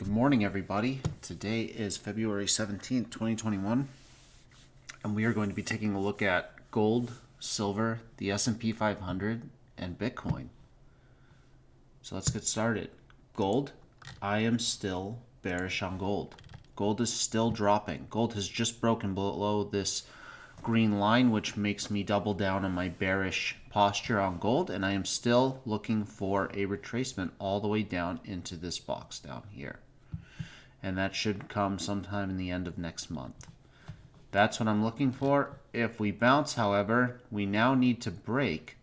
Good morning, everybody. Today is February 17th, 2021, and we are going to be taking a look at gold, silver, the S&P 500, and Bitcoin. So let's get started. Gold, I am still bearish on gold. Gold is still dropping. Gold has just broken below this green line, which makes me double down on my bearish posture on gold, and I am still looking for a retracement all the way down into this box down here. And that should come sometime in the end of next month. That's what I'm looking for. If we bounce, however, we now need to break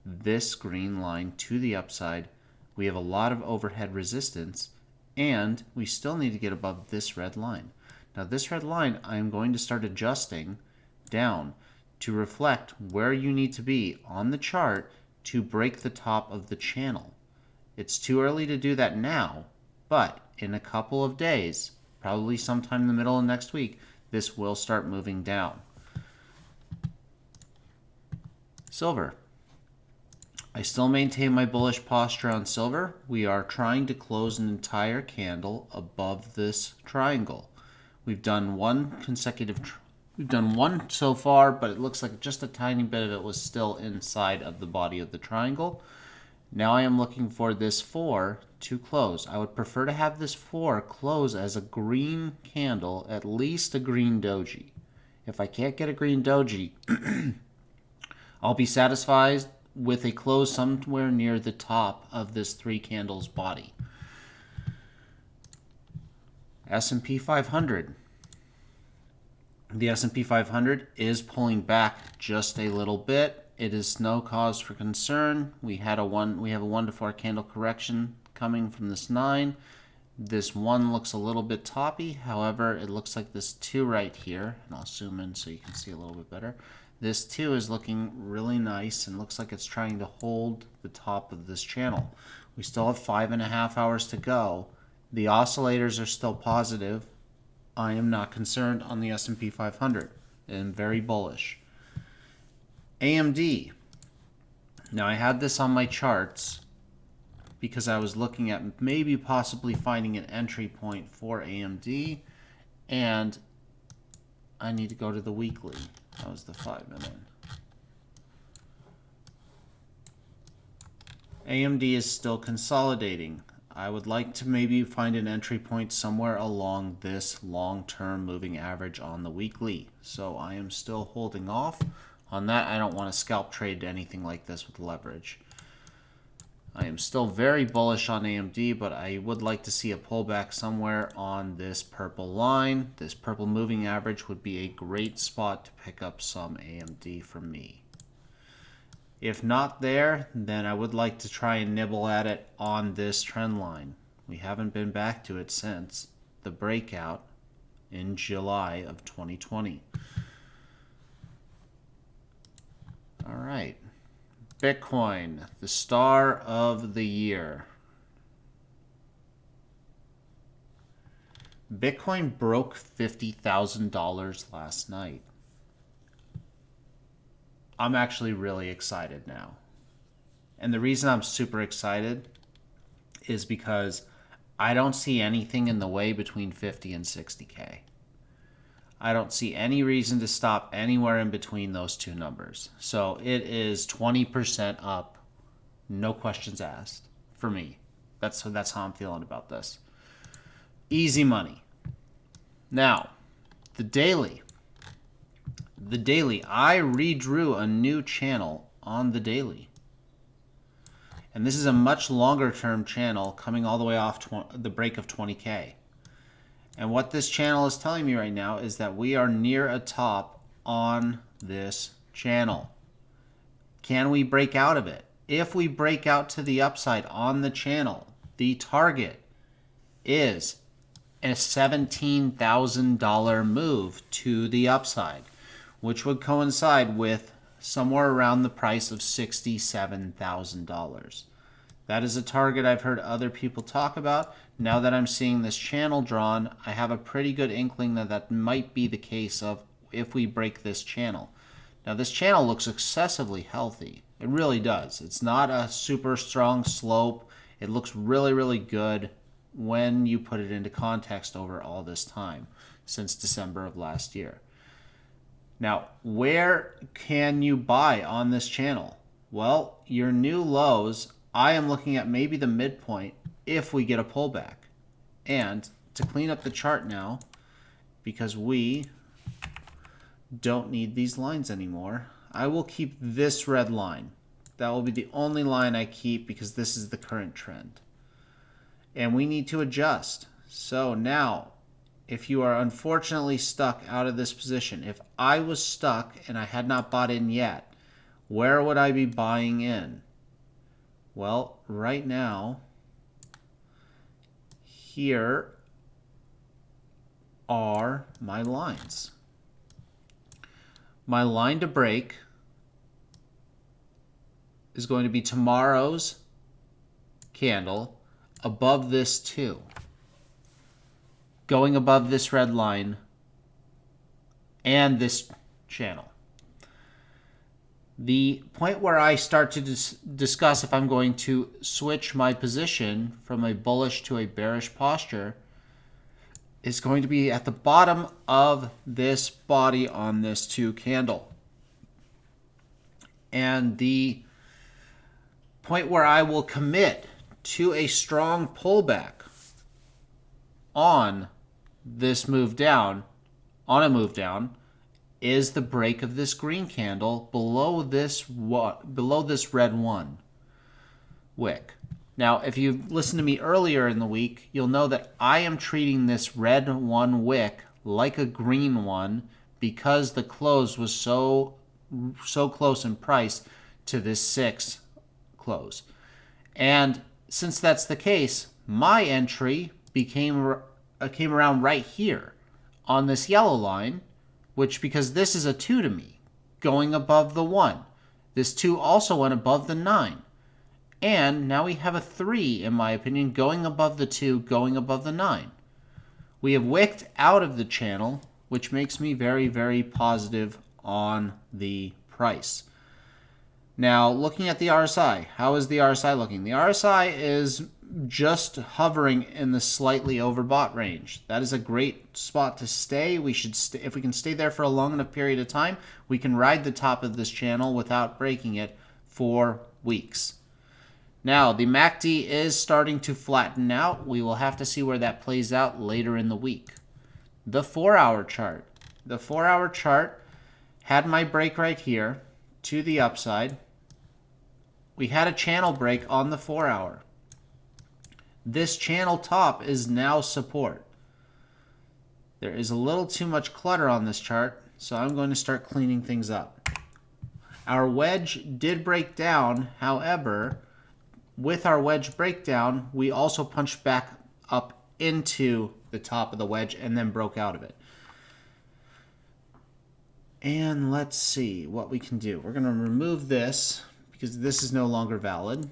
this green line to the upside. We have a lot of overhead resistance, and we still need to get above this red line. Now this red line, I am going to start adjusting down to reflect where you need to be on the chart to break the top of the channel. It's too early to do that now, but in a couple of days, probably sometime in the middle of next week, this will start moving down. Silver. I still maintain my bullish posture on silver. We are trying to close an entire candle above this triangle. We've done one so far, but it looks like just a tiny bit of it was still inside of the body of the triangle. Now I am looking for this 4 to close. I would prefer to have this 4 close as a green candle, at least a green doji. If I can't get a green doji, I'll be satisfied with a close somewhere near the top of this 3 candles body. S&P 500. The S&P 500 is pulling back just a little bit. It is no cause for concern. We have a 1 to 4 candle correction coming from this 9. This 1 looks a little bit toppy. However, it looks like this 2 right here, and I'll zoom in so you can see a little bit better. This 2 is looking really nice and looks like it's trying to hold the top of this channel. We still have 5.5 hours to go. The oscillators are still positive. I am not concerned on the S&P 500 and very bullish. AMD. Now I had this on my charts because I was looking at maybe possibly finding an entry point for AMD, and I need to go to the weekly. That was the 5-minute. AMD is still consolidating. I would like to maybe find an entry point somewhere along this long-term moving average on the weekly. So I am still holding off on that. I don't want to scalp trade anything like this with leverage. I am still very bullish on AMD, but I would like to see a pullback somewhere on this purple line. This purple moving average would be a great spot to pick up some AMD for me. If not there, then I would like to try and nibble at it on this trend line. We haven't been back to it since the breakout in July of 2020. All right. Bitcoin, the star of the year. Bitcoin broke $50,000 last night. I'm actually really excited now. And the reason I'm super excited is because I don't see anything in the way between 50 and 60K. I don't see any reason to stop anywhere in between those two numbers. So it is 20% up, no questions asked, for me. That's how I'm feeling about this. Easy money. Now, the daily. The daily, I redrew a new channel on the daily. And this is a much longer term channel coming all the way off the break of 20K. And what this channel is telling me right now is that we are near a top on this channel. Can we break out of it? If we break out to the upside on the channel, the target is a $17,000 move to the upside, which would coincide with somewhere around the price of $67,000. That is a target I've heard other people talk about. Now that I'm seeing this channel drawn, I have a pretty good inkling that that might be the case of if we break this channel. Now this channel looks excessively healthy. It really does. It's not a super strong slope. It looks really, really good. when you put it into context over all this time since December of last year. Now, where can you buy on this channel? Well, your new lows, I am looking at maybe the midpoint if we get a pullback. And to clean up the chart now, because we don't need these lines anymore, I will keep this red line. That will be the only line I keep because this is the current trend. And we need to adjust. So now, if you are unfortunately stuck out of this position, if I was stuck and I had not bought in yet, where would I be buying in? Well, right now, here are my lines. My line to break is going to be tomorrow's candle above this 2. Going above this red line and this channel. The point where I start to discuss if I'm going to switch my position from a bullish to a bearish posture is going to be at the bottom of this body on this 2 candle. And the point where I will commit to a strong pullback on this move down, is the break of this green candle below this red 1 wick. Now, if you listened to me earlier in the week, you'll know that I am treating this red 1 wick like a green one because the close was so close in price to this 6 close. And since that's the case, my entry came around right here on this yellow line, which, because this is a 2 to me, going above the 1. This 2 also went above the 9. And now we have a 3, in my opinion, going above the 2, going above the 9. We have wicked out of the channel, which makes me very, very positive on the price. Now, looking at the RSI, how is the RSI looking? The RSI is just hovering in the slightly overbought range. That is a great spot to stay. We should, if we can stay there for a long enough period of time, we can ride the top of this channel without breaking it for weeks. Now, the MACD is starting to flatten out. We will have to see where that plays out later in the week. The 4-hour chart. The 4-hour chart had my break right here to the upside. We had a channel break on the 4-hour. This channel top is now support. There is a little too much clutter on this chart, so I'm going to start cleaning things up. Our wedge did break down. However, with our wedge breakdown, we also punched back up into the top of the wedge and then broke out of it. And let's see what we can do. We're going to remove this because this is no longer valid.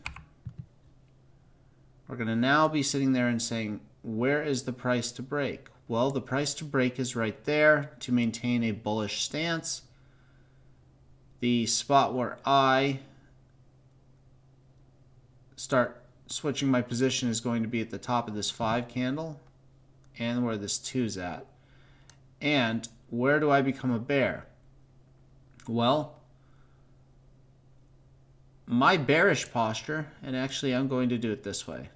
We're going to now be sitting there and saying, where is the price to break? Well, the price to break is right there to maintain a bullish stance. The spot where I start switching my position is going to be at the top of this 5 candle and where this 2 is at. And where do I become a bear? Well, my bearish posture, and actually I'm going to do it this way.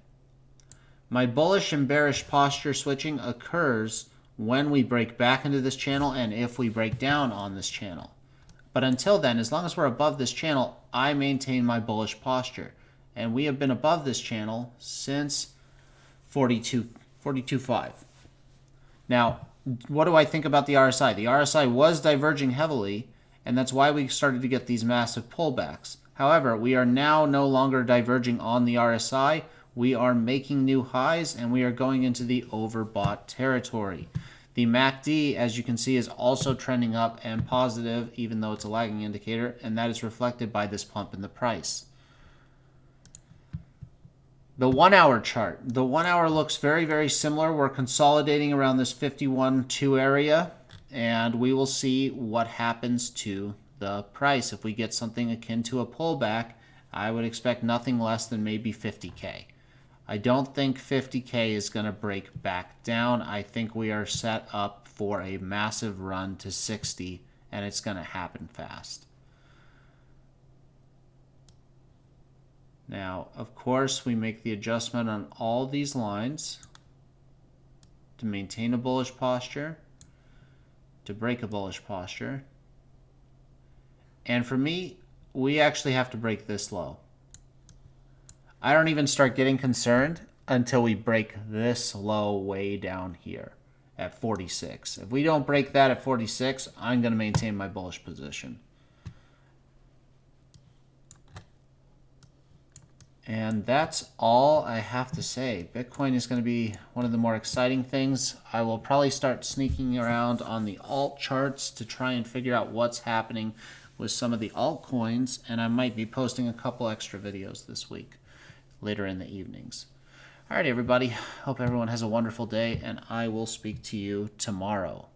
My bullish and bearish posture switching occurs when we break back into this channel and if we break down on this channel. But until then, as long as we're above this channel, I maintain my bullish posture. And we have been above this channel since 42.5. Now, what do I think about the RSI? The RSI was diverging heavily, and that's why we started to get these massive pullbacks. However, we are now no longer diverging on the RSI. We are making new highs, and we are going into the overbought territory. The MACD, as you can see, is also trending up and positive, even though it's a lagging indicator, and that is reflected by this pump in the price. The 1-hour chart. The 1-hour looks very, very similar. We're consolidating around this 51.2 area, and we will see what happens to the price. If we get something akin to a pullback, I would expect nothing less than maybe 50K. I don't think 50K is going to break back down. I think we are set up for a massive run to 60, and it's going to happen fast. Now, of course, we make the adjustment on all these lines to maintain a bullish posture, to break a bullish posture. And for me, we actually have to break this low. I don't even start getting concerned until we break this low way down here at 46. If we don't break that at 46, I'm going to maintain my bullish position. And that's all I have to say. Bitcoin is going to be one of the more exciting things. I will probably start sneaking around on the alt charts to try and figure out what's happening with some of the altcoins, and I might be posting a couple extra videos this week later in the evenings. All right, everybody. Hope everyone has a wonderful day, and I will speak to you tomorrow.